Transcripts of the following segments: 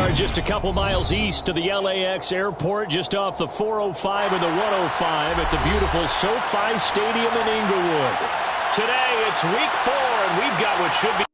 are just a couple miles east of the LAX airport, just off the 405 and the 105 at the beautiful SoFi Stadium in Inglewood. Today, it's week 4, and we've got what should be.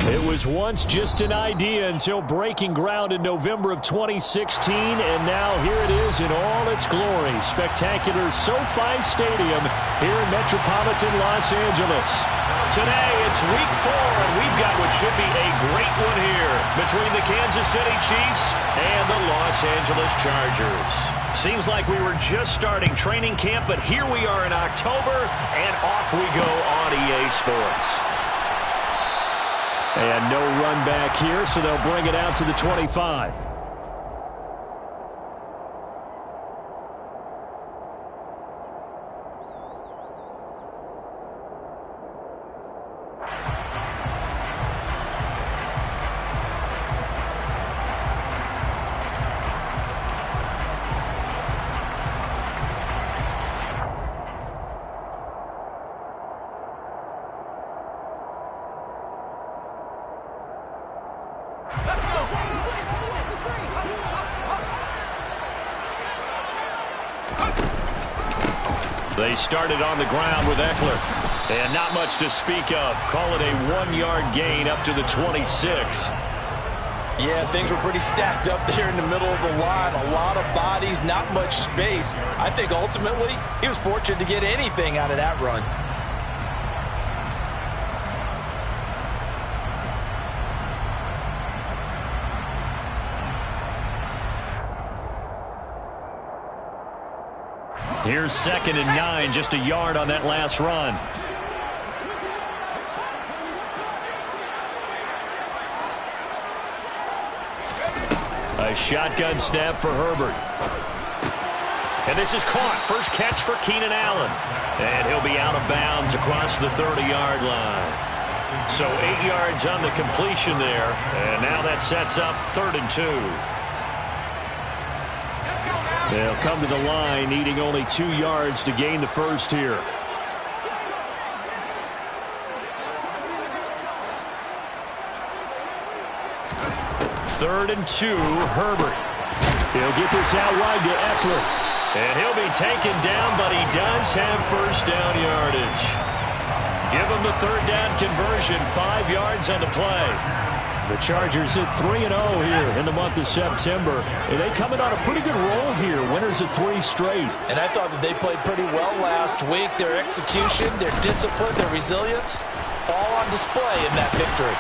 It was once just an idea until breaking ground in November of 2016, and now here it is in all its glory. Spectacular SoFi Stadium here in metropolitan Los Angeles. Today, it's week 4, and we've got what should be a great one here between the Kansas City Chiefs and the Los Angeles Chargers. Seems like we were just starting training camp, but here we are in October, and off we go on EA Sports. And no run back here, so they'll bring it out to the 25. They started on the ground with Eckler. And not much to speak of. Call it a 1-yard gain up to the 26. Yeah, things were pretty stacked up there in the middle of the line. A lot of bodies, not much space. I think ultimately he was fortunate to get anything out of that run. Here's 2nd and 9, just a yard on that last run. A shotgun snap for Herbert. And this is caught. First catch for Keenan Allen. And he'll be out of bounds across the 30-yard line. So 8 yards on the completion there. And now that sets up 3rd and 2. They'll come to the line, needing only 2 yards to gain the first here. Third and 2, Herbert. He'll get this out wide to Eckler. And he'll be taken down, but he does have first down yardage. Give him the 3rd down conversion, 5 yards on the play. The Chargers hit 3-0 here in the month of September. And they come in on a pretty good roll here. Winners of 3 straight. And I thought that they played pretty well last week. Their execution, their discipline, their resilience, all on display in that victory.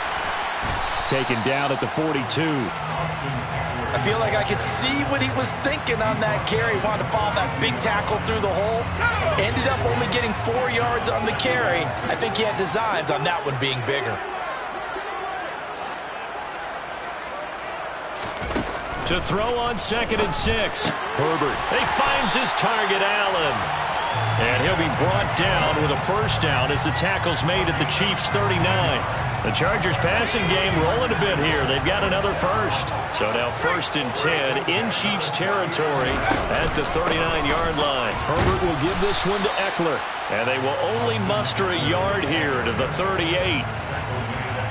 Taken down at the 42. I feel like I could see what he was thinking on that carry. Wanted to follow that big tackle through the hole. Ended up only getting 4 yards on the carry. I think he had designs on that one being bigger. To throw on 2nd and 6. Herbert. He finds his target, Allen. And he'll be brought down with a first down as the tackle's made at the Chiefs' 39. The Chargers passing game rolling a bit here. They've got another first. So now 1st and 10 in Chiefs territory at the 39-yard line. Herbert will give this one to Eckler. And they will only muster a yard here to the 38.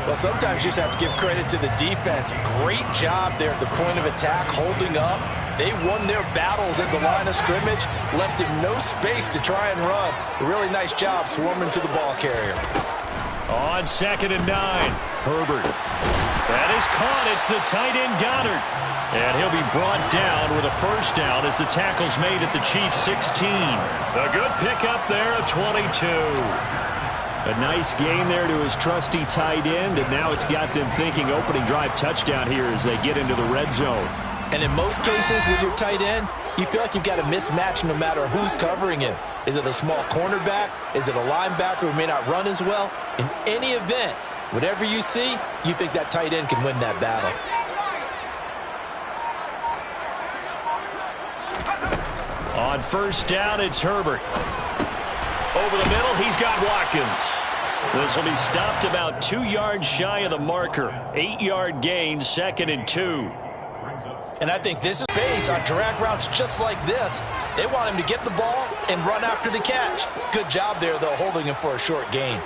Well, sometimes you just have to give credit to the defense. Great job there at the point of attack, holding up. They won their battles at the line of scrimmage, left him no space to try and run. A really nice job swarming to the ball carrier. On 2nd and 9, Herbert. That is caught. It's the tight end Goddard. And he'll be brought down with a first down as the tackle's made at the Chiefs' 16. A good pickup there, a 22. A nice gain there to his trusty tight end, and now it's got them thinking opening drive touchdown here as they get into the red zone. And in most cases with your tight end, you feel like you've got a mismatch no matter who's covering him. Is it a small cornerback? Is it a linebacker who may not run as well? In any event, whatever you see, you think that tight end can win that battle. On first down, it's Herbert. Over the middle, he's got Watkins. This will be stopped about 2 yards shy of the marker. 8-yard gain, 2nd and 2. And I think this is based on drag routes just like this. They want him to get the ball and run after the catch. Good job there, though, holding him for a short gain.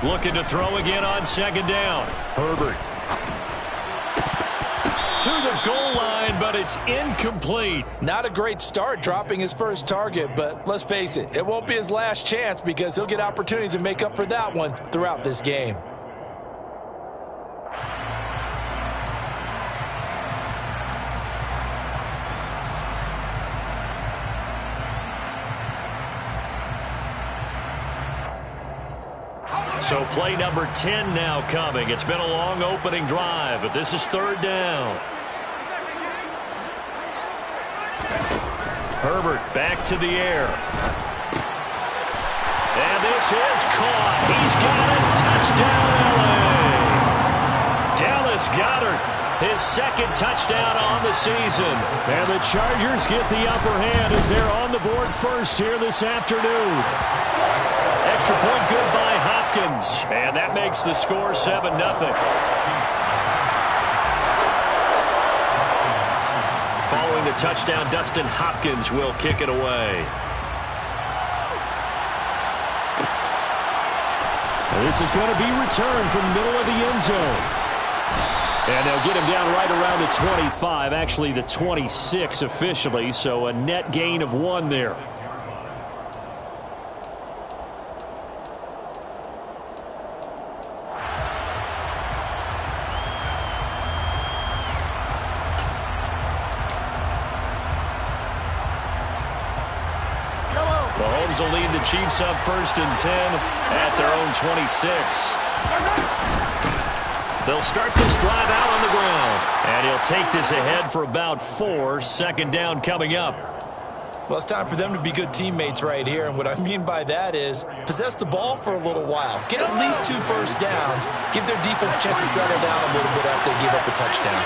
Looking to throw again on 2nd down. Herbert. To the goal line, but it's incomplete. Not a great start dropping his first target, but let's face it, it won't be his last chance because he'll get opportunities to make up for that one throughout this game. So play number 10 now coming. It's been a long opening drive, but this is 3rd down. Herbert back to the air. And this is caught. He's got it. Touchdown, LA. Dallas Goedert, his 2nd touchdown on the season. And the Chargers get the upper hand as they're on the board first here this afternoon. Extra point good by Hopkins. And that makes the score 7-0. Following the touchdown, Dustin Hopkins will kick it away. And this is going to be returned from the middle of the end zone. And they'll get him down right around the 25, actually the 26 officially, so a net gain of 1 there. Mahomes will lead the Chiefs up 1st and 10 at their own 26. They'll start this drive out on the ground. And he'll take this ahead for about 4. 2nd down coming up. Well, it's time for them to be good teammates right here. And what I mean by that is possess the ball for a little while. Get at least 2 first downs. Give their defense a chance to settle down a little bit after they give up a touchdown.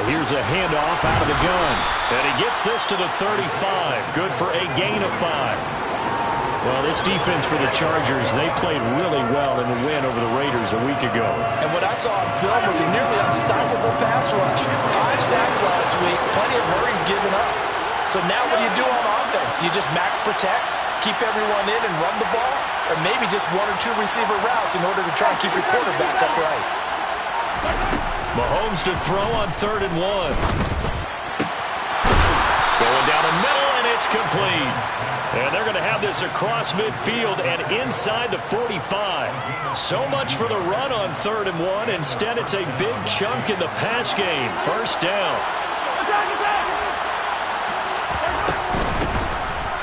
Here's a handoff out of the gun. And he gets this to the 35. Good for a gain of 5. Well, this defense for the Chargers, they played really well in the win over the Raiders a week ago. And what I saw on film was a nearly unstoppable pass rush. 5 sacks last week, plenty of hurries given up. So now what do you do on offense? You just max protect, keep everyone in and run the ball, or maybe just 1 or 2 receiver routes in order to try and keep your quarterback upright. Mahomes to throw on 3rd and 1. Going down the middle, and it's complete. And they're going to have this across midfield and inside the 45. So much for the run on 3rd and 1. Instead, it's a big chunk in the pass game. 1st down.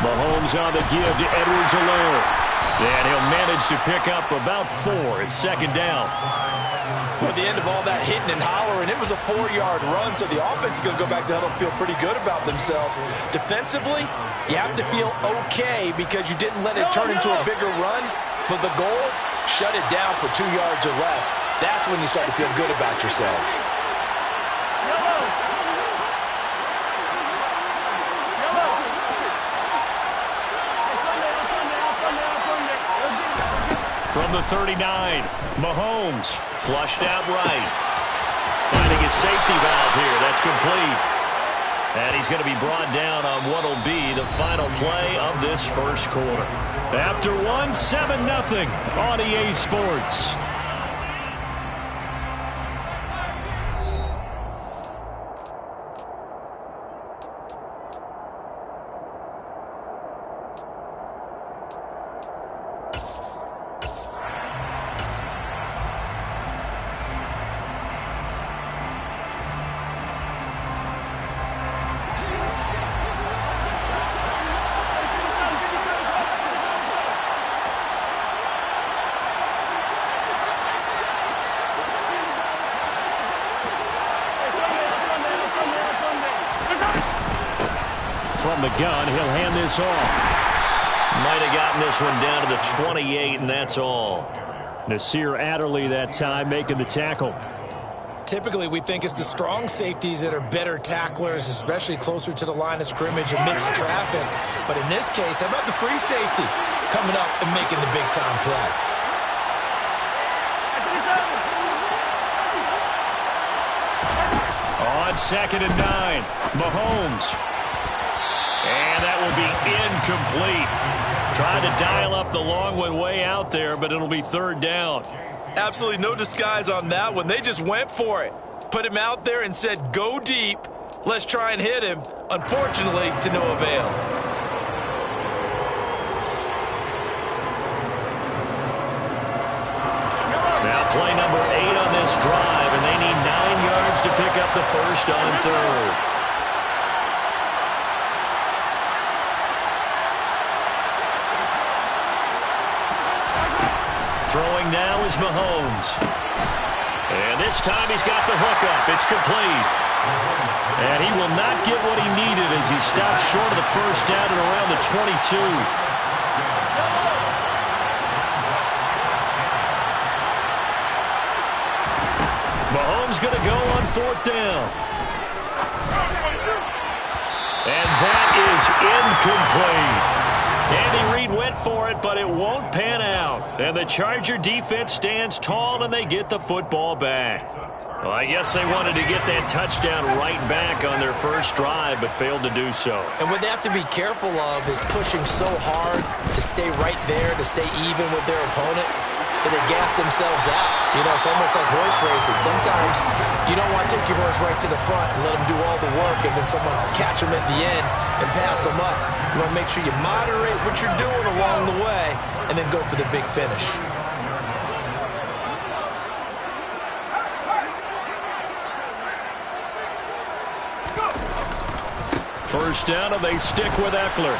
Mahomes on the give to Edwards-Helaire. And he'll manage to pick up about 4 at 2nd down. Well, at the end of all that hitting and hollering, it was a 4-yard run, so the offense is going to go back to huddle and feel pretty good about themselves. Defensively, you have to feel okay because you didn't let it turn into a bigger run, but the goal, shut it down for 2 yards or less. That's when you start to feel good about yourselves. From the 39, Mahomes flushed out right. Finding his safety valve here. That's complete. And he's going to be brought down on what will be the final play of this first quarter. After 1, 7-0 on EA Sports. from the gun. He'll hand this off. Might have gotten this one down to the 28, and that's all. Nasir Adderley that time making the tackle. Typically, we think it's the strong safeties that are better tacklers, especially closer to the line of scrimmage amidst traffic. But in this case, how about the free safety coming up and making the big-time play? On 2nd and 9, Mahomes. And that will be incomplete. Trying to dial up the long one way out there, but it'll be 3rd down. Absolutely no disguise on that one. They just went for it. Put him out there and said, go deep. Let's try and hit him. Unfortunately, to no avail. Now play number 8 on this drive, and they need 9 yards to pick up the first on 3rd. Throwing now is Mahomes. And this time he's got the hook up. It's complete. And he will not get what he needed as he stops short of the first down at around the 22. Mahomes going to go on 4th down. And that is incomplete. Andy Reid went for it, but it won't pan out. And the Charger defense stands tall, and they get the football back. Well, I guess they wanted to get that touchdown right back on their first drive, but failed to do so. And what they have to be careful of is pushing so hard to stay right there, to stay even with their opponent, that they gas themselves out. You know, it's almost like horse racing. Sometimes you don't want to take your horse right to the front and let them do all the work, and then someone catch them at the end and pass them up. You want to make sure you moderate what you're doing along the way and then go for the big finish. First down, and they stick with Eckler.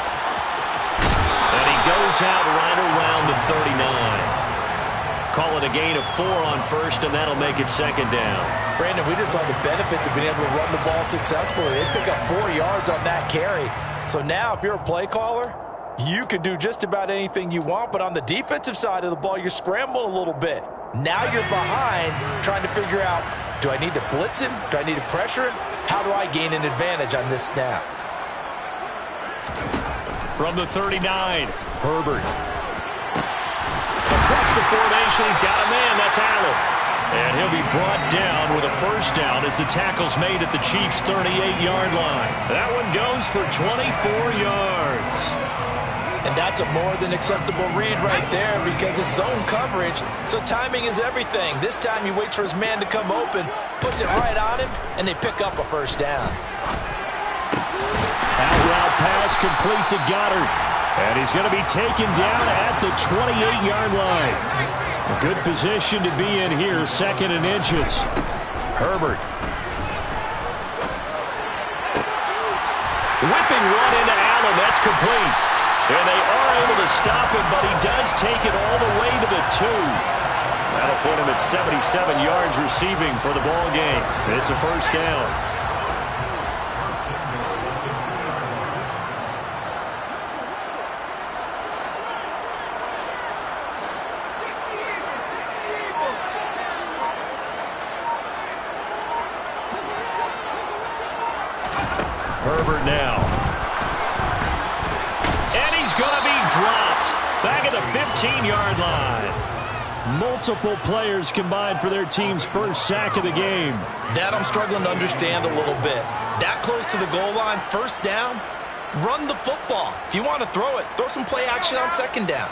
And he goes out right around the 39. Call it a gain of 4 on 1st, and that'll make it 2nd down. Brandon, we just saw the benefits of being able to run the ball successfully. They pick up 4 yards on that carry. So now, if you're a play caller, you can do just about anything you want. But on the defensive side of the ball, you're scrambling a little bit. Now you're behind, trying to figure out, do I need to blitz him? Do I need to pressure him? How do I gain an advantage on this snap? From the 39, Herbert. Across the formation, he's got a man. That's Allen. And he'll be brought down with a first down as the tackle's made at the Chiefs' 38-yard line. That one goes for 24 yards. And that's a more than acceptable read right there because it's zone coverage, so timing is everything. This time he waits for his man to come open, puts it right on him, and they pick up a first down. Out route pass complete to Goddard. And he's going to be taken down at the 28-yard line. A good position to be in here, 2nd and inches. Herbert. Whipping run into Allen. That's complete. And they are able to stop him, but he does take it all the way to the 2. That'll put him at 77 yards receiving for the ball game. It's a first down. Herbert now. And he's going to be dropped. Back at the 15-yard line. Multiple players combined for their team's first sack of the game. That I'm struggling to understand a little bit. That close to the goal line, first down, run the football. If you want to throw it, throw some play action on 2nd down.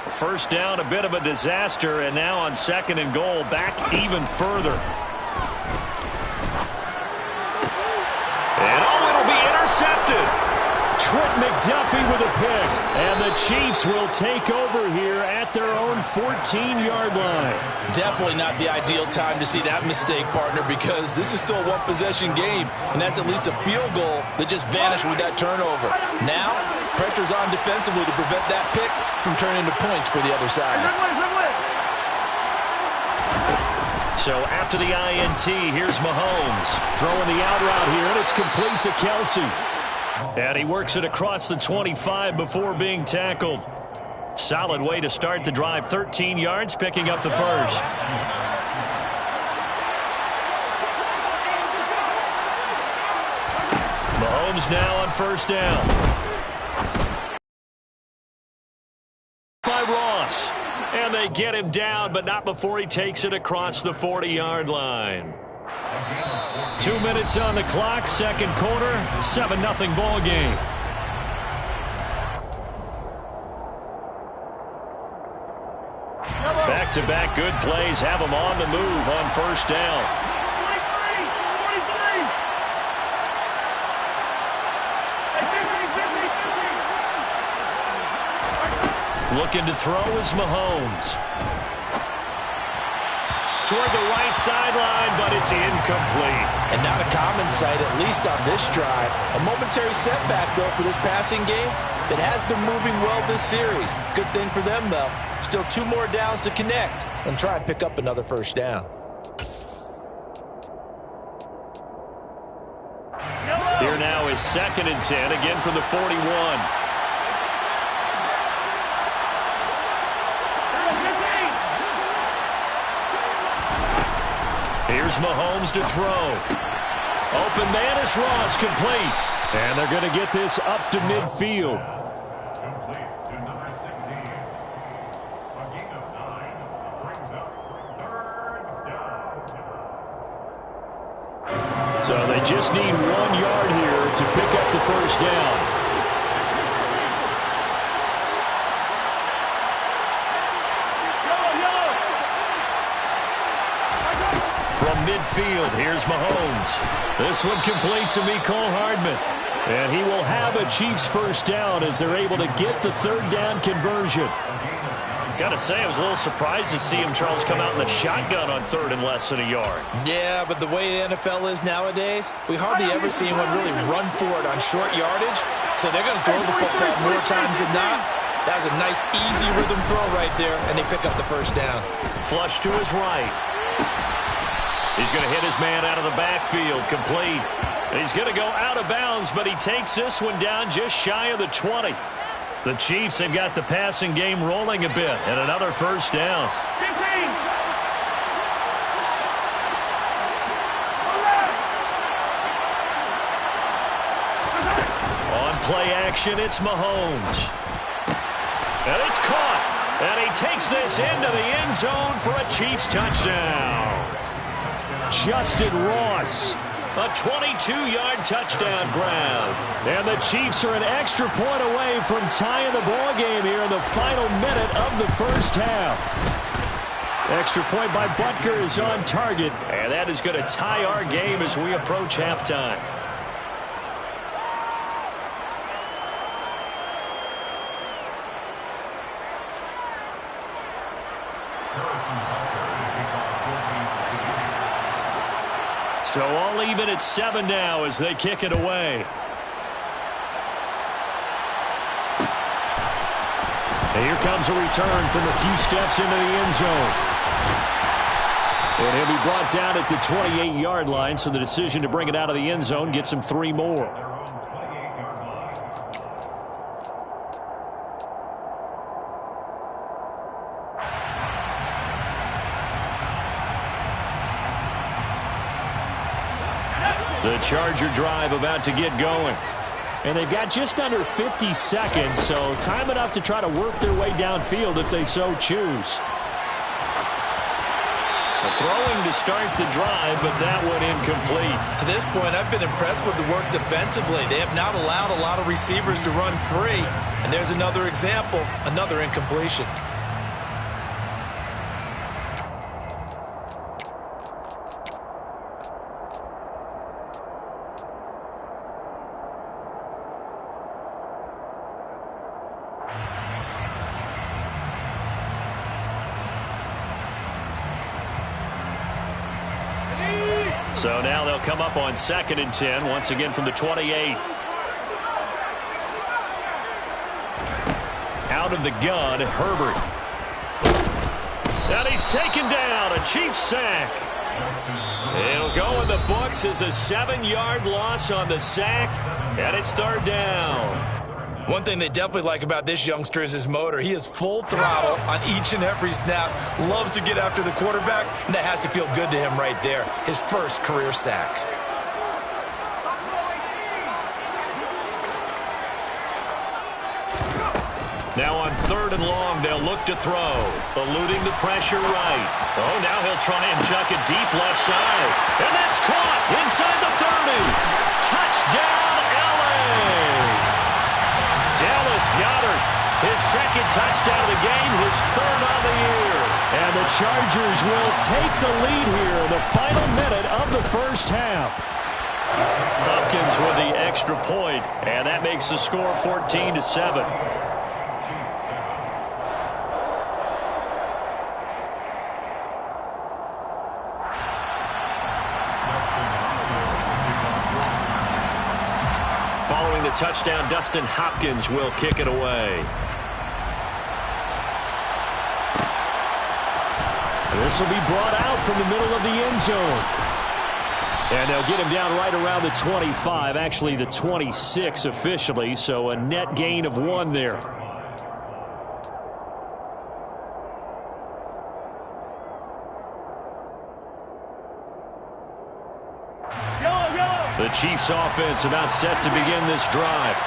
First down, a bit of a disaster, and now on 2nd and goal, back even further. And oh, it'll be intercepted. Trent McDuffie with a pick. And the Chiefs will take over here at their own 14-yard line. Definitely not the ideal time to see that mistake, partner, because this is still a one-possession game, and that's at least a field goal that just vanished with that turnover. Now, pressure's on defensively to prevent that pick from turning into points for the other side. So after the INT, here's Mahomes. Throwing the out route here, and it's complete to Kelsey. And he works it across the 25 before being tackled. Solid way to start the drive. 13 yards, picking up the first. Mahomes now on first down. By Ross. And they get him down, but not before he takes it across the 40-yard line. 2 minutes on the clock, second quarter, 7-0 ball game. Back-to-back good plays have him on the move on first down. Looking to throw is Mahomes. Toward the right sideline, but it's incomplete. And not a common sight, at least on this drive. A momentary setback, though, for this passing game that has been moving well this series. Good thing for them, though. Still 2 more downs to connect and try and pick up another first down. Here now is 2nd and 10, again from the 41. Here's Mahomes to throw. Open man is Ross, complete. And they're going to get this up to midfield. Complete to number 16. A gain of 9 brings up 3rd down. So they just need 1 yard here to pick up the first down. From midfield, here's Mahomes. This one complete to Mecole Hardman. And he will have a Chiefs first down as they're able to get the 3rd down conversion. Got to say, I was a little surprised to see him, Charles, come out in the shotgun on 3rd and less than a yard. Yeah, but the way the NFL is nowadays, we hardly ever see anyone really run for it on short yardage. So they're going to throw the football more times than not. That was a nice, easy rhythm throw right there, and they pick up the first down. Flush to his right. He's going to hit his man out of the backfield, complete. He's going to go out of bounds, but he takes this one down just shy of the 20. The Chiefs have got the passing game rolling a bit, and another first down. On play action, it's Mahomes. And it's caught. And he takes this into the end zone for a Chiefs touchdown. Justin Ross. A 22-yard touchdown grab. And the Chiefs are an extra point away from tying the ball game here in the final minute of the first half. Extra point by Butker is on target. And that is going to tie our game as we approach halftime. So all even at 7 now as they kick it away. And here comes a return from a few steps into the end zone. And he'll be brought down at the 28-yard line, so the decision to bring it out of the end zone gets him 3 more. The Charger drive about to get going. And they've got just under 50 seconds, so time enough to try to work their way downfield if they so choose. Throwing to start the drive, but that one incomplete. To this point, I've been impressed with the work defensively. They have not allowed a lot of receivers to run free. And there's another example, another incompletion. So now they'll come up on 2nd and 10, once again from the 28. Out of the gun, Herbert. And he's taken down, a Chiefs sack. It'll go in the books as a 7-yard loss on the sack, and it's third down. One thing they definitely like about this youngster is his motor. He is full throttle on each and every snap. Loves to get after the quarterback, and that has to feel good to him right there. His first career sack. Now on third and long, they'll look to throw. Eluding the pressure right. Oh, now he'll try and chuck it deep left side. And that's caught inside the 30. Touchdown, L.A. Dallas Goedert, his second touchdown of the game, his third on the year. And the Chargers will take the lead here in the final minute of the first half. Hopkins with the extra point, and that makes the score 14-7. Following the touchdown, Dustin Hopkins will kick it away. This will be brought out from the middle of the end zone. And they'll get him down right around the 25, actually the 26 officially, so a net gain of 1 there. The Chiefs offense about set to begin this drive.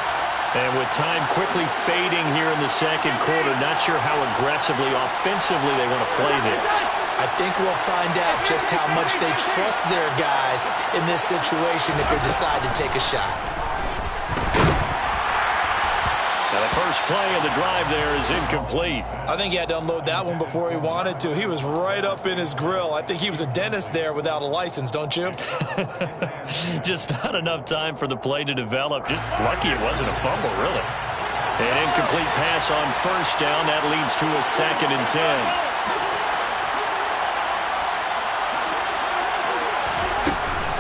And with time quickly fading here in the second quarter, not sure how aggressively, offensively they want to play this. I think we'll find out just how much they trust their guys in this situation if they decide to take a shot. Now the first play of the drive there is incomplete. I think he had to unload that one before he wanted to. He was right up in his grill. I think he was a dentist there without a license, don't you? Just not enough time for the play to develop. Just lucky it wasn't a fumble, really. An incomplete pass on first down. That leads to a 2nd and 10.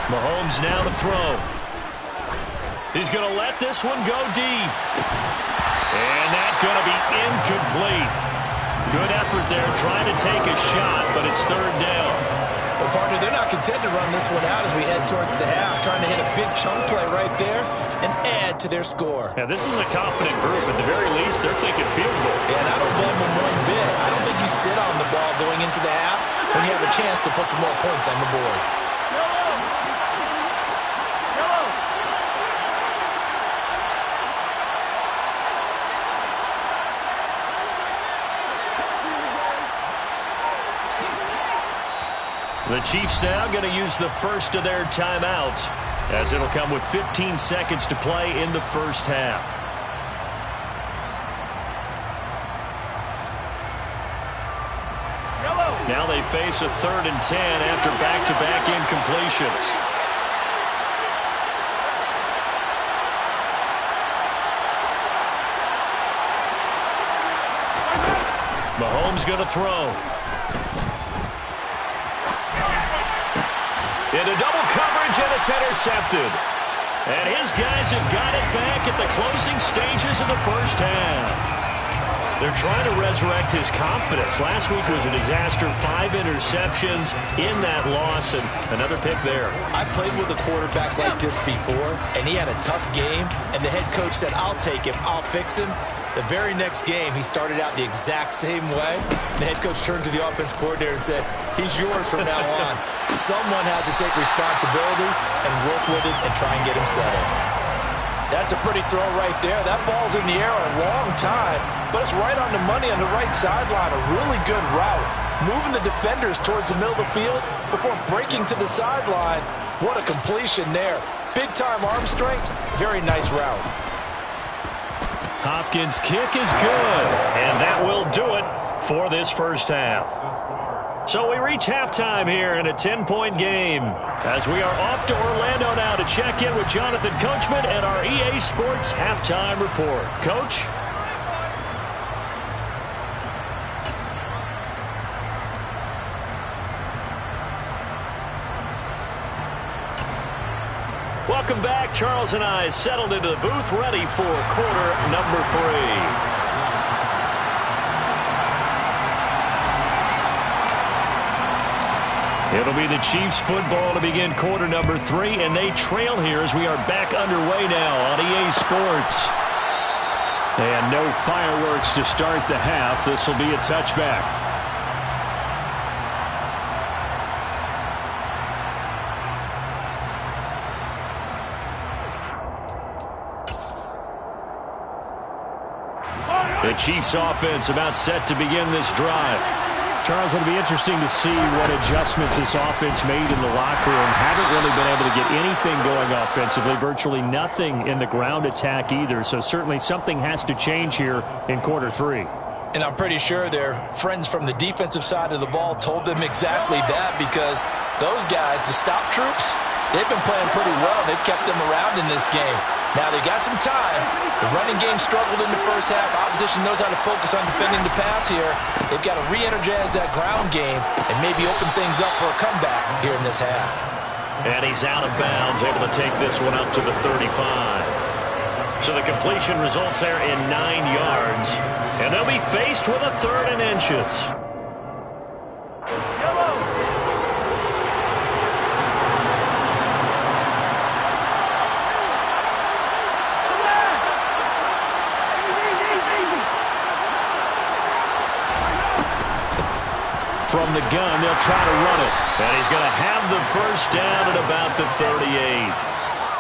Mahomes now to throw. He's going to let this one go deep. And that's going to be incomplete. Good effort there trying to take a shot, but it's third down. Well, partner, they're not content to run this one out as we head towards the half, trying to hit a big chunk play right there and add to their score. Now, this is a confident group. At the very least, they're thinking field goal. Yeah, and I don't blame them one bit. I don't think you sit on the ball going into the half when you have a chance to put some more points on the board. The Chiefs now going to use the first of their timeouts, as it'll come with 15 seconds to play in the first half. Now they face a 3rd and 10 after back-to-back incompletions. Mahomes going to throw. Into double coverage, and it's intercepted. And his guys have got it back at the closing stages of the first half. They're trying to resurrect his confidence. Last week was a disaster. 5 interceptions in that loss, and another pick there. I played with a quarterback like this before, and he had a tough game, and the head coach said, I'll take him, I'll fix him. The very next game, he started out the exact same way. The head coach turned to the offense coordinator and said, he's yours from now on. Someone has to take responsibility and work with it and try and get him settled. That's a pretty throw right there. That ball's in the air a long time, but it's right on the money on the right sideline. A really good route. Moving the defenders towards the middle of the field before breaking to the sideline. What a completion there. Big-time arm strength. Very nice route. Hopkins' kick is good, and that will do it for this first half. So we reach halftime here in a 10-point game as we are off to Orlando now to check in with Jonathan Coachman and our EA Sports Halftime Report. Coach? Welcome back. Charles and I settled into the booth ready for quarter number 3. It'll be the Chiefs football to begin quarter number 3, and they trail here as we are back underway now on EA Sports. And no fireworks to start the half. This will be a touchback. The Chiefs offense about set to begin this drive. Charles, it'll be interesting to see what adjustments this offense made in the locker room. Haven't really been able to get anything going offensively. Virtually nothing in the ground attack either. So certainly something has to change here in quarter 3. And I'm pretty sure their friends from the defensive side of the ball told them exactly that, because those guys, the stop troops, they've been playing pretty well. They've kept them around in this game. Now they got some time. The running game struggled in the first half. Opposition knows how to focus on defending the pass here. They've got to re-energize that ground game and maybe open things up for a comeback here in this half. And he's out of bounds, able to take this one up to the 35. So the completion results there in 9 yards. And they'll be faced with a 3rd and inches. From the gun, they'll try to run it. And he's going to have the first down at about the 38.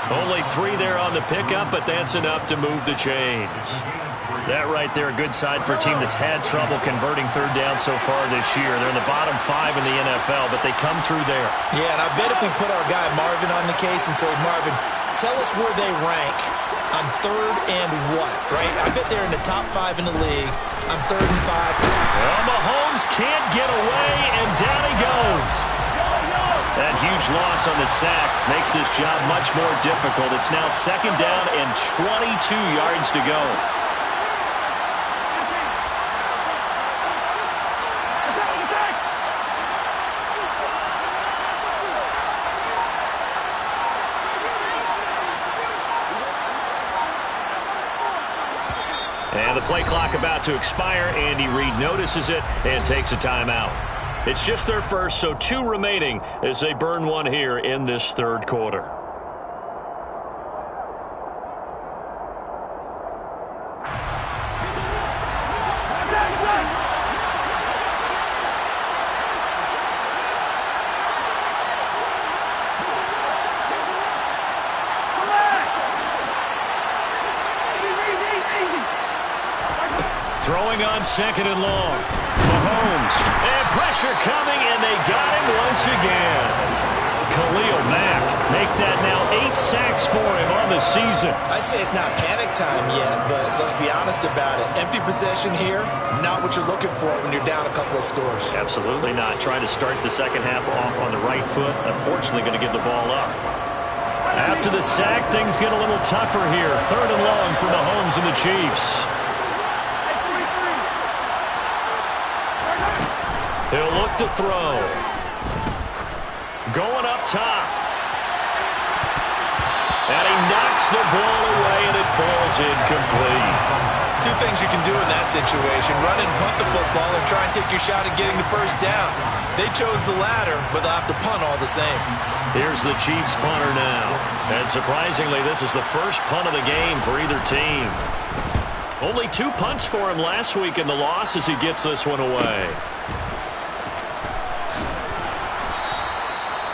Only 3 there on the pickup, but that's enough to move the chains. That right there, a good side for a team that's had trouble converting 3rd down so far this year. They're in the bottom 5 in the NFL, but they come through there. Yeah, and I bet if we put our guy Marvin on the case and say, Marvin, tell us where they rank on 3rd and what, right? I bet they're in the top 5 in the league on 3rd and 5. Well, Mahomes can't get away, and down he goes. That huge loss on the sack makes this job much more difficult. It's now 2nd down and 22 yards to go. And the play clock about to expire. Andy Reid notices it and takes a timeout. It's just their first, so 2 remaining as they burn one here in this 3rd quarter. Throwing on 2nd and long. Mahomes. And pressure coming, and they got him once again. Khalil Mack make that now 8 sacks for him on the season. I'd say it's not panic time yet, but let's be honest about it. Empty possession here, not what you're looking for when you're down a couple of scores. Absolutely not. Trying to start the second half off on the right foot. Unfortunately, going to give the ball up. After the sack, things get a little tougher here. 3rd and long for Mahomes and the Chiefs. He'll look to throw. Going up top. And he knocks the ball away, and it falls incomplete. 2 things you can do in that situation. Run and punt the football or try and take your shot at getting the first down. They chose the latter, but they'll have to punt all the same. Here's the Chiefs punter now. And surprisingly, this is the first punt of the game for either team. Only 2 punts for him last week in the loss as he gets this one away.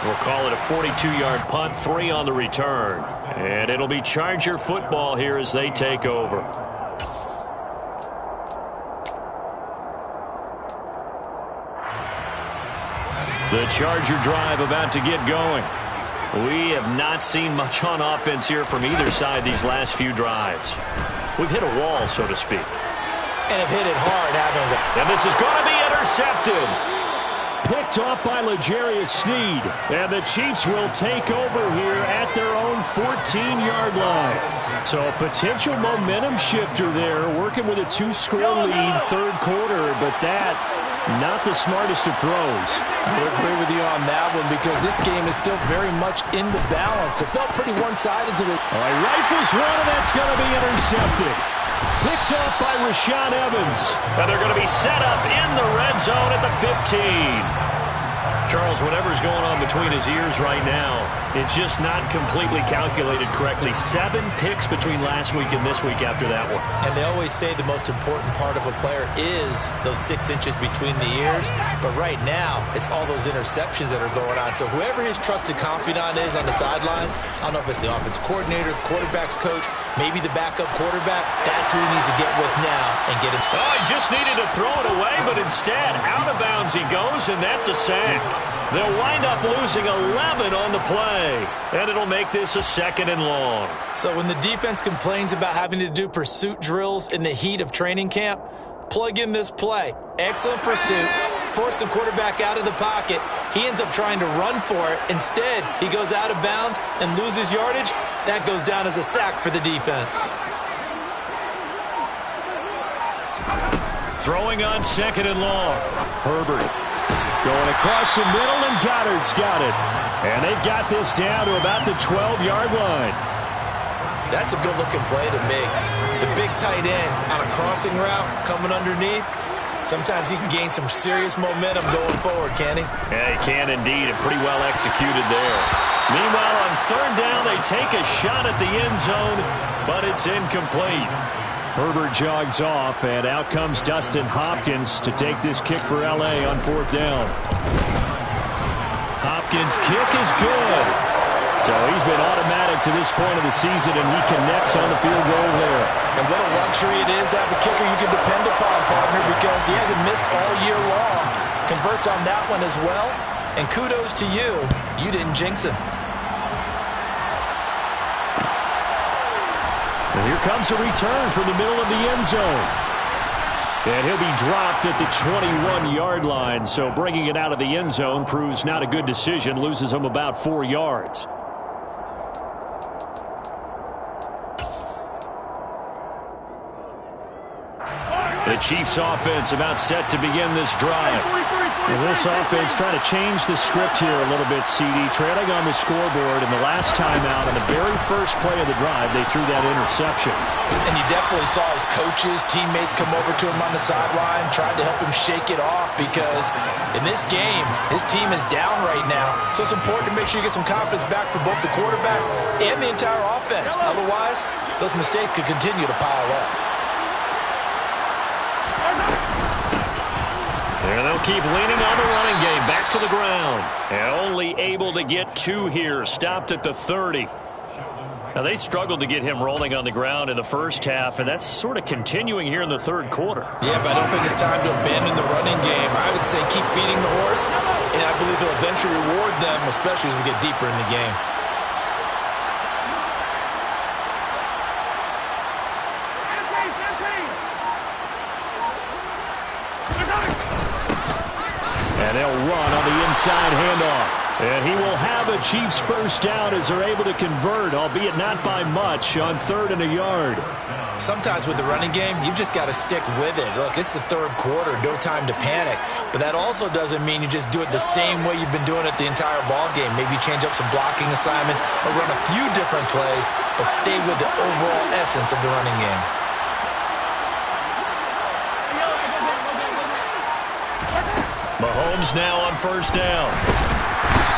We'll call it a 42-yard punt, 3 on the return. And it'll be Charger football here as they take over. The Charger drive about to get going. We have not seen much on offense here from either side these last few drives. We've hit a wall, so to speak. And have hit it hard, haven't we? And this is going to be intercepted. Picked off by L'Jarius Sneed. And the Chiefs will take over here at their own 14-yard line. So a potential momentum shifter there, working with a 2-score lead, 3rd quarter, but that, not the smartest of throws. I agree with you on that one, because this game is still very much in the balance. It felt pretty one-sided to the... All right, rifles one, and that's going to be intercepted. Picked up by Rashaan Evans. And they're going to be set up in the red zone at the 15. Charles, whatever's going on between his ears right now, it's just not completely calculated correctly. 7 picks between last week and this week after that one. And they always say the most important part of a player is those 6 inches between the ears. But right now, it's all those interceptions that are going on. So whoever his trusted confidant is on the sidelines, I don't know if it's the offensive coordinator, quarterback's coach, maybe the backup quarterback, that's who he needs to get with now and get him. Oh, he just needed to throw it away, but instead, out of bounds he goes, and that's a sack. They'll wind up losing 11 on the play, and it'll make this a 2nd and long. So when the defense complains about having to do pursuit drills in the heat of training camp, plug in this play. Excellent pursuit. Force the quarterback out of the pocket. He ends up trying to run for it. Instead, he goes out of bounds and loses yardage. That goes down as a sack for the defense. Throwing on 2nd and long. Herbert going across the middle, and Goddard's got it. And they've got this down to about the 12-yard line. That's a good-looking play to me. The big tight end on a crossing route coming underneath. Sometimes he can gain some serious momentum going forward, can he? Yeah, he can indeed, and pretty well executed there. Meanwhile, on 3rd down, they take a shot at the end zone, but it's incomplete. Herbert jogs off, and out comes Dustin Hopkins to take this kick for L.A. on 4th down. Hopkins' kick is good. So he's been automatic to this point of the season, and he connects on the field goal there. And what a luxury it is to have a kicker you can depend upon, partner, because he hasn't missed all year long. Converts on that one as well, and kudos to you. You didn't jinx him. And here comes a return from the middle of the end zone. And he'll be dropped at the 21-yard line, so bringing it out of the end zone proves not a good decision, loses him about 4 yards. The Chiefs offense about set to begin this drive. And this offense trying to change the script here a little bit, CD. Trailing on the scoreboard, and the last time out on the very first play of the drive, they threw that interception. And you definitely saw his coaches, teammates come over to him on the sideline, tried to help him shake it off, because in this game, his team is down right now. So it's important to make sure you get some confidence back for both the quarterback and the entire offense. Otherwise, those mistakes could continue to pile up. And they'll keep leaning on the running game. Back to the ground. And only able to get 2 here. Stopped at the 30. Now, they struggled to get him rolling on the ground in the first half, and that's sort of continuing here in the 3rd quarter. Yeah, but I don't think it's time to abandon the running game. I would say keep feeding the horse, and I believe he'll eventually reward them, especially as we get deeper in the game. And they'll run on the inside handoff. And he will have a Chiefs first down as they're able to convert, albeit not by much, on 3rd and a yard. Sometimes with the running game, you've just got to stick with it. Look, it's the 3rd quarter, no time to panic. But that also doesn't mean you just do it the same way you've been doing it the entire ball game. Maybe change up some blocking assignments or run a few different plays, but stay with the overall essence of the running game. Mahomes now on 1st down.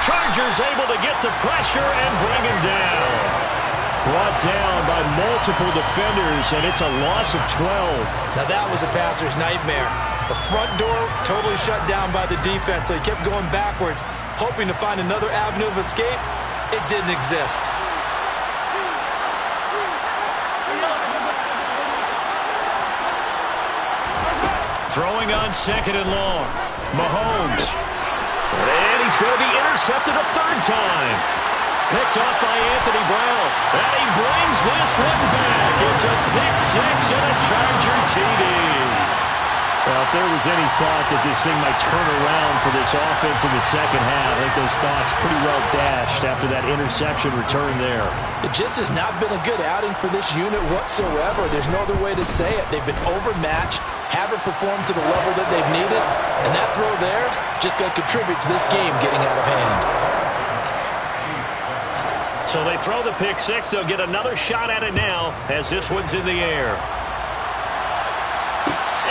Chargers able to get the pressure and bring him down. Brought down by multiple defenders, and it's a loss of 12. Now that was a passer's nightmare. The front door totally shut down by the defense, so he kept going backwards, hoping to find another avenue of escape. It didn't exist. Throwing on 2nd and long. Mahomes. And he's going to be intercepted a 3rd time. Picked off by Anthony Brown. And he brings this one back. It's a pick 6 and a Charger TD. Well, if there was any thought that this thing might turn around for this offense in the second half, I think those thoughts pretty well dashed after that interception return there. It just has not been a good outing for this unit whatsoever. There's no other way to say it. They've been overmatched, haven't performed to the level that they've needed, and that throw there just going to contribute to this game getting out of hand. So they throw the pick 6. They'll get another shot at it now as this one's in the air.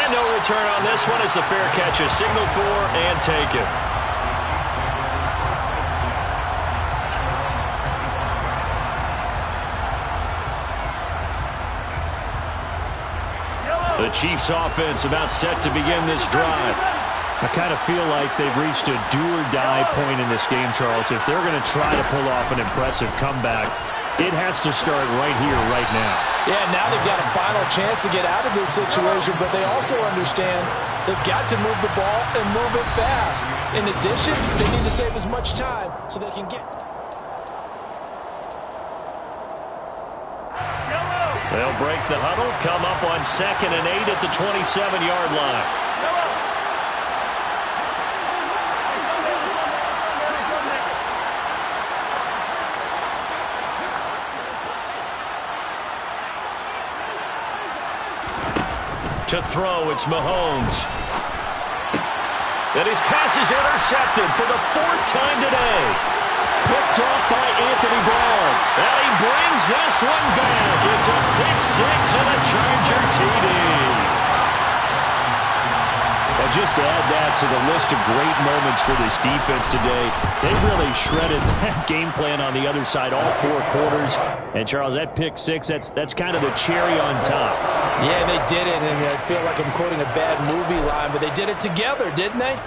And no return on this one as the fair catch is signaled for and taken. The Chiefs offense about set to begin this drive. I kind of feel like they've reached a do-or-die point in this game, Charles. If they're going to try to pull off an impressive comeback, it has to start right here, right now. Yeah, now they've got a final chance to get out of this situation, but they also understand they've got to move the ball and move it fast. In addition, they need to save as much time so they can get... They'll break the huddle, come up on 2nd and 8 at the 27-yard line. To throw, it's Mahomes. And his pass is intercepted for the 4th time today. Picked off by Anthony Brown. And he brings this one back. It's a pick six and a Charger TD. And just add that to the list of great moments for this defense today. They really shredded that game plan on the other side all 4 quarters. And, Charles, that pick six, that's kind of the cherry on top. Yeah, they did it, and I feel like I'm quoting a bad movie line, but they did it together, didn't they?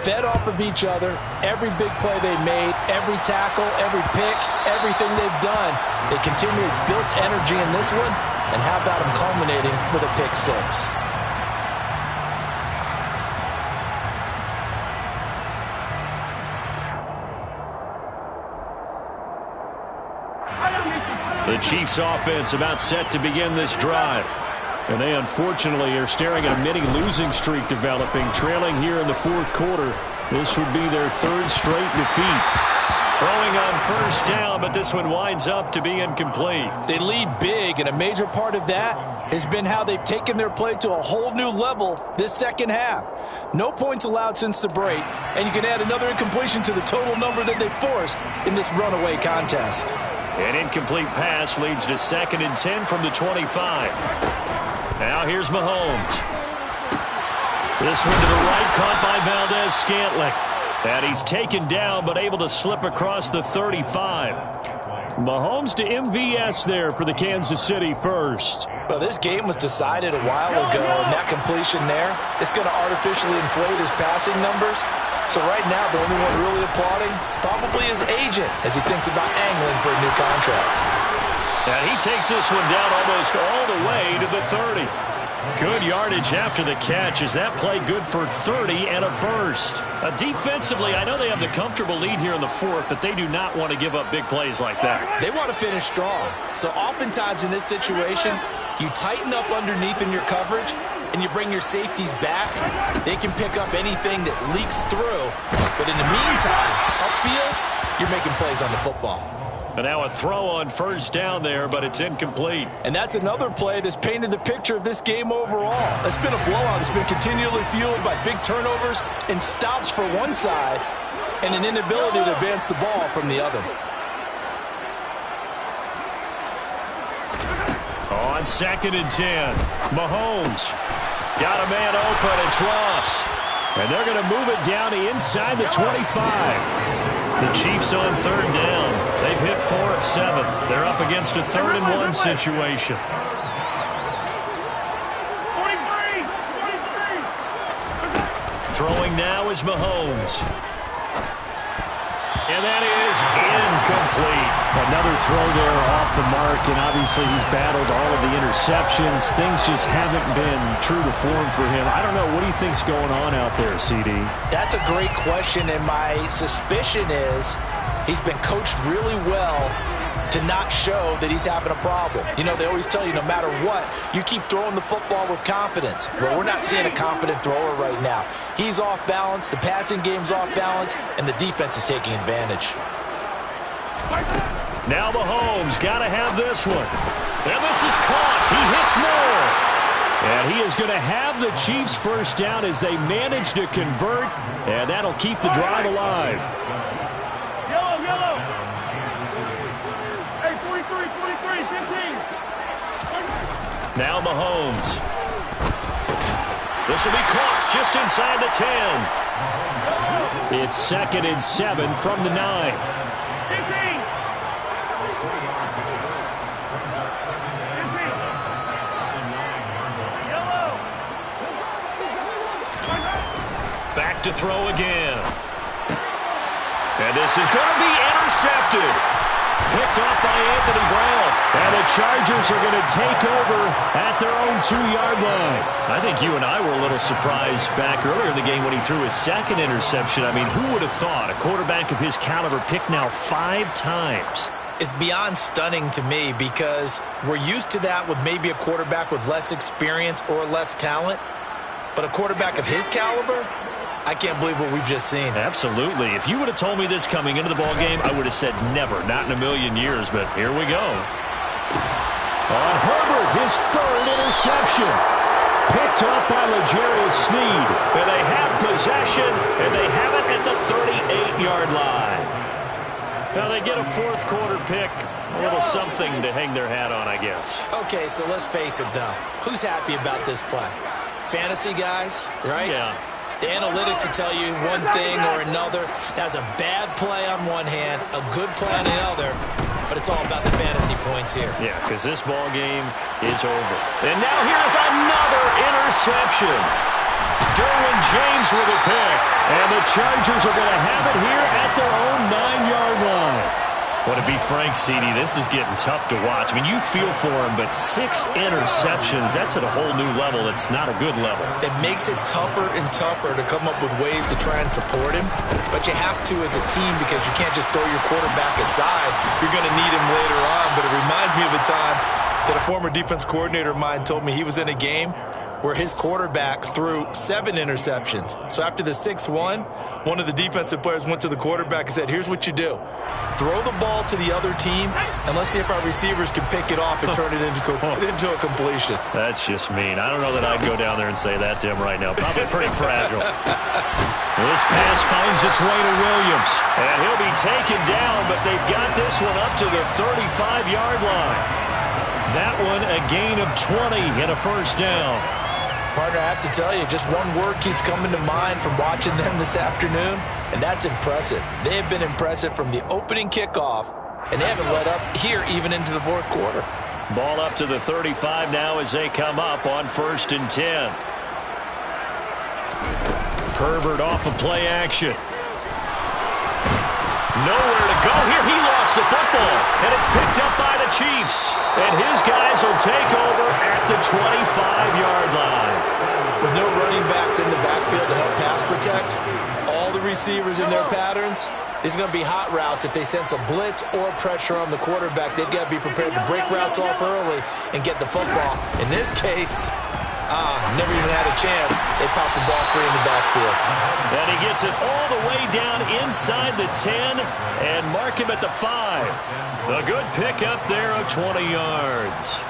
Fed off of each other, every big play they made, every tackle, every pick, everything they've done. They continually built energy in this one, and how about them culminating with a pick six? The Chiefs offense about set to begin this drive. And they unfortunately are staring at a mini losing streak developing, trailing here in the 4th quarter. This would be their 3rd straight defeat. Throwing on 1st down, but this one winds up to be incomplete. They lead big, and a major part of that has been how they've taken their play to a whole new level this 2nd half. No points allowed since the break, and you can add another incompletion to the total number that they forced in this runaway contest. An incomplete pass leads to 2nd and 10 from the 25. Now here's Mahomes. This one to the right, caught by Valdez-Scantling. And he's taken down, but able to slip across the 35. Mahomes to MVS there for the Kansas City first. Well, this game was decided a while ago, and that completion there is going to artificially inflate his passing numbers. So right now, the only one really applauding probably his agent as he thinks about angling for a new contract. And he takes this one down almost all the way to the 30. Good yardage after the catch. Is that play good for 30 and a first? Defensively, I know they have the comfortable lead here in the 4th, but they do not want to give up big plays like that. They want to finish strong. So oftentimes in this situation, you tighten up underneath in your coverage, and you bring your safeties back. They can pick up anything that leaks through. But in the meantime, upfield, you're making plays on the football. And now a throw on 1st down there, but it's incomplete. And that's another play that's painted the picture of this game overall. It's been a blowout. It's been continually fueled by big turnovers and stops for one side and an inability to advance the ball from the other. On 2nd and 10, Mahomes got a man open. It's Ross. And they're going to move it down inside the 25. The Chiefs on 3rd down. They've hit 4 of 7. They're up against a 3rd and 1 situation. 43. Throwing now is Mahomes. And that is incomplete. Another throw there off the mark, and obviously he's battled all of the interceptions. Things just haven't been true to form for him. I don't know. What do you think's going on out there, CD? That's a great question, and my suspicion is he's been coached really well to not show that he's having a problem. You know, they always tell you no matter what, you keep throwing the football with confidence. Well, we're not seeing a confident thrower right now. He's off balance, the passing game's off balance, and the defense is taking advantage. Now Mahomes got to have this one. And this is caught. He hits more. And he is going to have the Chiefs 1st down as they manage to convert, and that'll keep the drive alive. Yellow. Hey, 43, 15. Now Mahomes. This will be caught just inside the 10. It's 2nd and 7 from the 9. 15. Yellow. to throw again. And this is going to be intercepted. Picked off by Anthony Brown. And the Chargers are going to take over at their own 2-yard line. I think you and I were a little surprised back earlier in the game when he threw his second interception. I mean, who would have thought a quarterback of his caliber picked now 5 times? It's beyond stunning to me because we're used to that with maybe a quarterback with less experience or less talent. But a quarterback of his caliber, I can't believe what we've just seen. Absolutely. If you would have told me this coming into the ballgame, I would have said never, not in a million years, but here we go. On Herbert, his 3rd interception. Picked off by L'Jarius Sneed. And they have possession, and they have it at the 38-yard line. Now they get a 4th quarter pick. A little something to hang their hat on, I guess. Okay, so let's face it, though. Who's happy about this play? Fantasy guys, right? Yeah. The analytics will tell you one thing or another. That's a bad play on one hand, a good play on the other, but it's all about the fantasy points here. Yeah, because this ball game is over. And now here's another interception. Derwin James with a pick. And the Chargers are going to have it here at their own 9-yard line. Well, to be frank, CD, this is getting tough to watch. I mean, you feel for him, but 6 interceptions, that's at a whole new level. It's not a good level. It makes it tougher and tougher to come up with ways to try and support him, but you have to as a team because you can't just throw your quarterback aside. You're going to need him later on, but it reminds me of a time that a former defense coordinator of mine told me he was in a game where his quarterback threw 7 interceptions. So after the 6th one of the defensive players went to the quarterback and said, here's what you do. Throw the ball to the other team, and let's see if our receivers can pick it off and turn it into a completion. That's just mean. I don't know that I'd go down there and say that to him right now. Probably pretty fragile. This pass finds its way to Williams. And he'll be taken down, but they've got this one up to the 35-yard line. That one a gain of 20 and a 1st down. Partner, I have to tell you, just one word keeps coming to mind from watching them this afternoon, and that's impressive. They have been impressive from the opening kickoff, and they haven't let up here even into the 4th quarter. Ball up to the 35 now as they come up on 1st and 10. Herbert off of play action. Nowhere to go here. He lost the football, and it's picked up by the Chiefs. And his guys will take over at the 25-yard line. With no running backs in the backfield to help pass protect, all the receivers in their patterns, these are going to be hot routes. If they sense a blitz or pressure on the quarterback, they've got to be prepared to break routes off early and get the football. In this case, never even had a chance. They popped the ball free in the backfield. And he gets it all the way down inside the 10 and mark him at the 5. A good pickup there of 20 yards.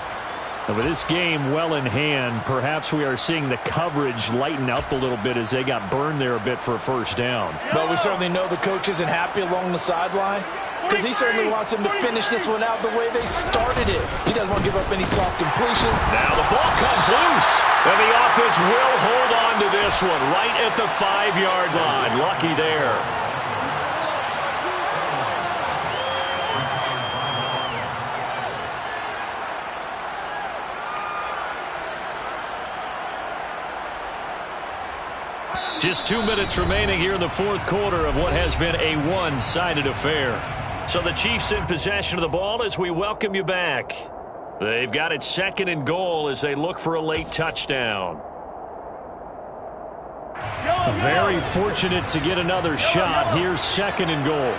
And with this game well in hand, perhaps we are seeing the coverage lighten up a little bit as they got burned there a bit for a 1st down. Well, we certainly know the coach isn't happy along the sideline because he certainly wants them to finish this one out the way they started it. He doesn't want to give up any soft completion. Now the ball comes loose, and the offense will hold on to this one right at the 5-yard line. Lucky there. Just 2 minutes remaining here in the 4th quarter of what has been a one-sided affair. So the Chiefs in possession of the ball as we welcome you back. They've got it 2nd and goal as they look for a late touchdown. Very fortunate to get another shot. Here's 2nd and goal.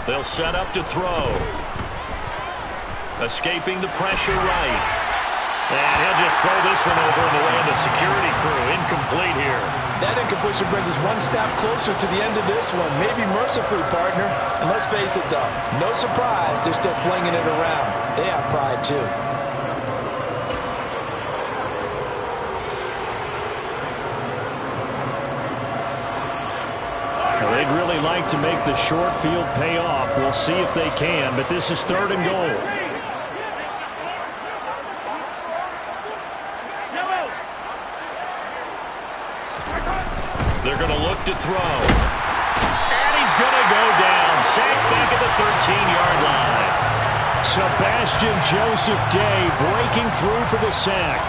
They'll set up to throw. Escaping the pressure right. And he'll just throw this one over in the way of the security crew. Incomplete here. That incompletion brings us one step closer to the end of this one. Maybe mercifully, partner. And let's face it, though. No surprise, they're still flinging it around. They have pride, too. They'd really like to make the short field pay off. We'll see if they can, but this is 3rd and goal. They're going to look to throw. And he's going to go down. Sacked back at the 13-yard line. Sebastian Joseph Day breaking through for the sack.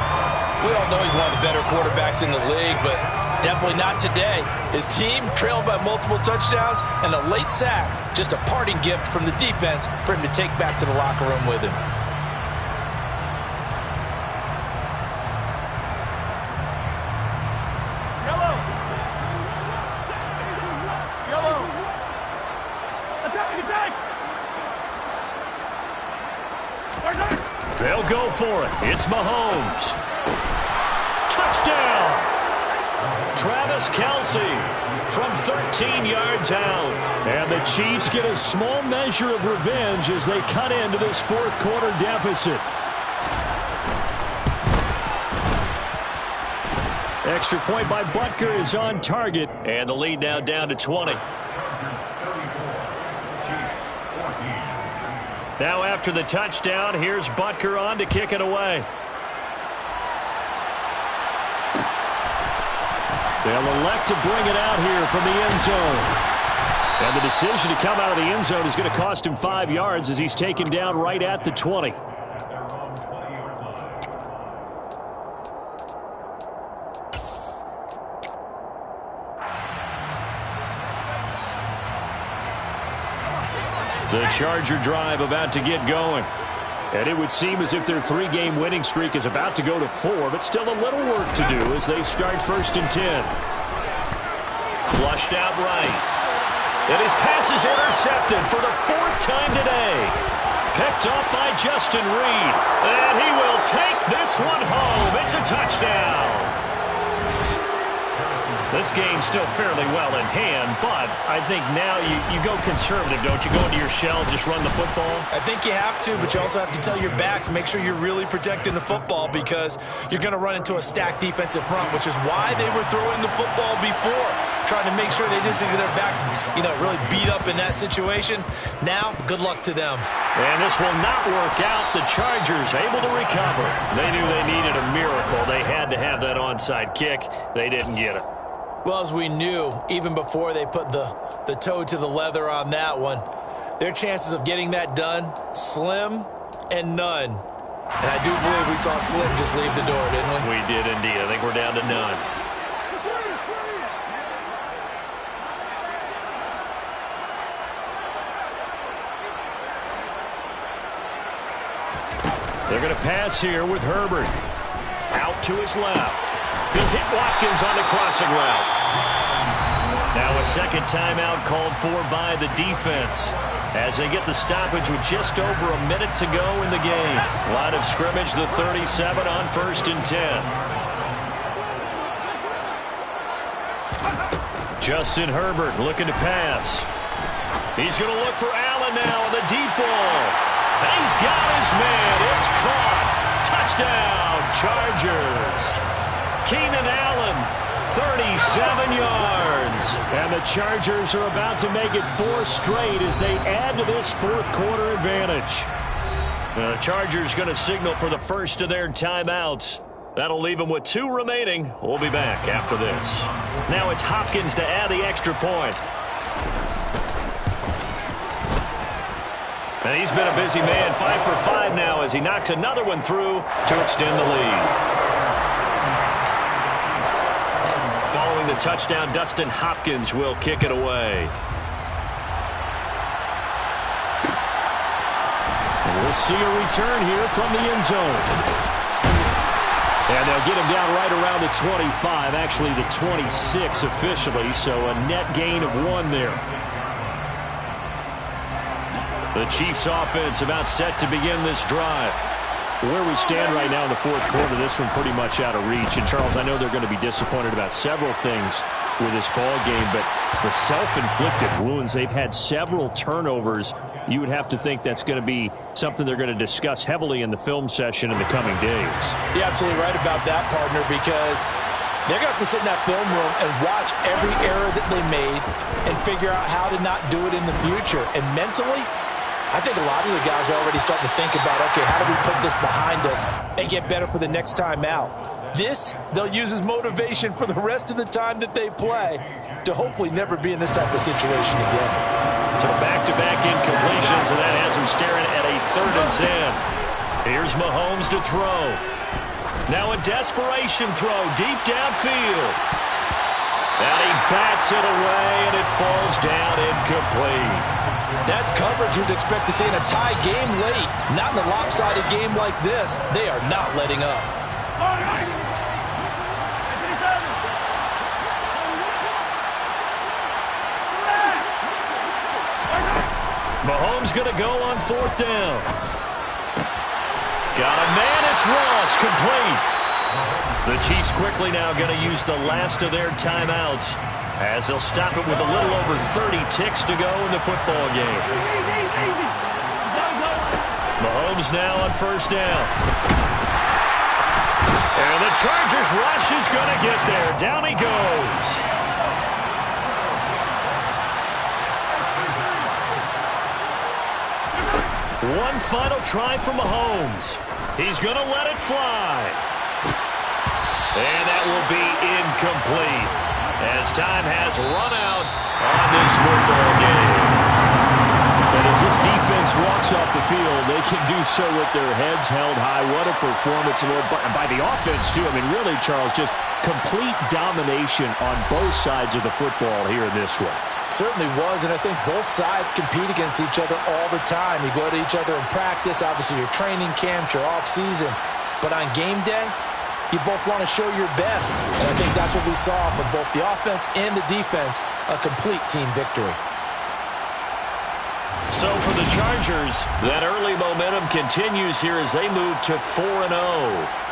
We all know he's one of the better quarterbacks in the league, but definitely not today. His team trailed by multiple touchdowns, and a late sack, just a parting gift from the defense for him to take back to the locker room with him. They'll go for it. It's Mahomes. Touchdown! Travis Kelce from 13 yards out. And the Chiefs get a small measure of revenge as they cut into this fourth quarter deficit. Extra point by Butker is on target. And the lead now down to 20. Now after the touchdown, here's Butker on to kick it away. They'll elect to bring it out here from the end zone. And the decision to come out of the end zone is going to cost him 5 yards as he's taken down right at the 20. The Charger drive about to get going. And it would seem as if their 3-game winning streak is about to go to 4, but still a little work to do as they start 1st and 10. Flushed out right. And his pass is intercepted for the 4th time today. Picked off by Justin Reed. And he will take this one home. It's a touchdown. This game's still fairly well in hand, but I think now you go conservative, don't you? Go into your shell and just run the football? I think you have to, but you also have to tell your backs, make sure you're really protecting the football because you're going to run into a stacked defensive front, which is why they were throwing the football before, trying to make sure they just get their backs, really beat up in that situation. Now, good luck to them. And this will not work out. The Chargers able to recover. They knew they needed a miracle. They had to have that onside kick. They didn't get it. Well, as we knew, even before they put the toe to the leather on that one, their chances of getting that done, slim and none. And I do believe we saw Slim just leave the door, didn't we? We did indeed. I think we're down to none. They're going to pass here with Herbert. Out to his left. He'll hit Watkins on the crossing route. Now a second timeout called for by the defense as they get the stoppage with just over a minute to go in the game. Line of scrimmage, the 37 on 1st and 10. Justin Herbert looking to pass. He's going to look for Allen now on the deep ball. And he's got his man. It's caught. Touchdown, Chargers. Keenan Allen, 37 yards. And the Chargers are about to make it 4 straight as they add to this fourth quarter advantage. The Chargers going to signal for the first of their timeouts. That'll leave them with 2 remaining. We'll be back after this. Now it's Hopkins to add the extra point. And he's been a busy man, 5 for 5 now as he knocks another one through to extend the lead. Following the touchdown, Dustin Hopkins will kick it away. And we'll see a return here from the end zone. And they'll get him down right around the 25, actually the 26 officially, so a net gain of 1 there. The Chiefs offense about set to begin this drive. Where we stand right now in the fourth quarter, this one pretty much out of reach. And, Charles, I know they're going to be disappointed about several things with this ball game, but the self-inflicted wounds, they've had several turnovers. You would have to think that's going to be something they're going to discuss heavily in the film session in the coming days. You're absolutely right about that, partner, because they're going to have to sit in that film room and watch every error that they made and figure out how to not do it in the future. And mentally, I think a lot of the guys are already starting to think about, okay, how do we put this behind us and get better for the next time out? This, they'll use as motivation for the rest of the time that they play to hopefully never be in this type of situation again. So back-to-back incompletions, and that has him staring at a 3rd and 10. Here's Mahomes to throw. Now a desperation throw deep downfield. And he bats it away, and it falls down incomplete. That's coverage you'd expect to see in a tie game late. Not in a lopsided game like this. They are not letting up. Mahomes going to go on 4th down. Got a man, it's Ross, complete. The Chiefs quickly now going to use the last of their timeouts as they'll stop it with a little over 30 ticks to go in the football game. Mahomes now on 1st down. And the Chargers rush is going to get there. Down he goes. One final try for Mahomes. He's going to let it fly. And that will be incomplete as time has run out on this football game. But as this defense walks off the field, they can do so with their heads held high. What a performance, Lord, by the offense, too. I mean, really, Charles, just complete domination on both sides of the football here in this one. Certainly was, and I think both sides compete against each other all the time. You go to each other in practice, obviously your training camps, your off-season. But on game day, you both want to show your best. And I think that's what we saw from both the offense and the defense, a complete team victory. So for the Chargers, that early momentum continues here as they move to 4-0.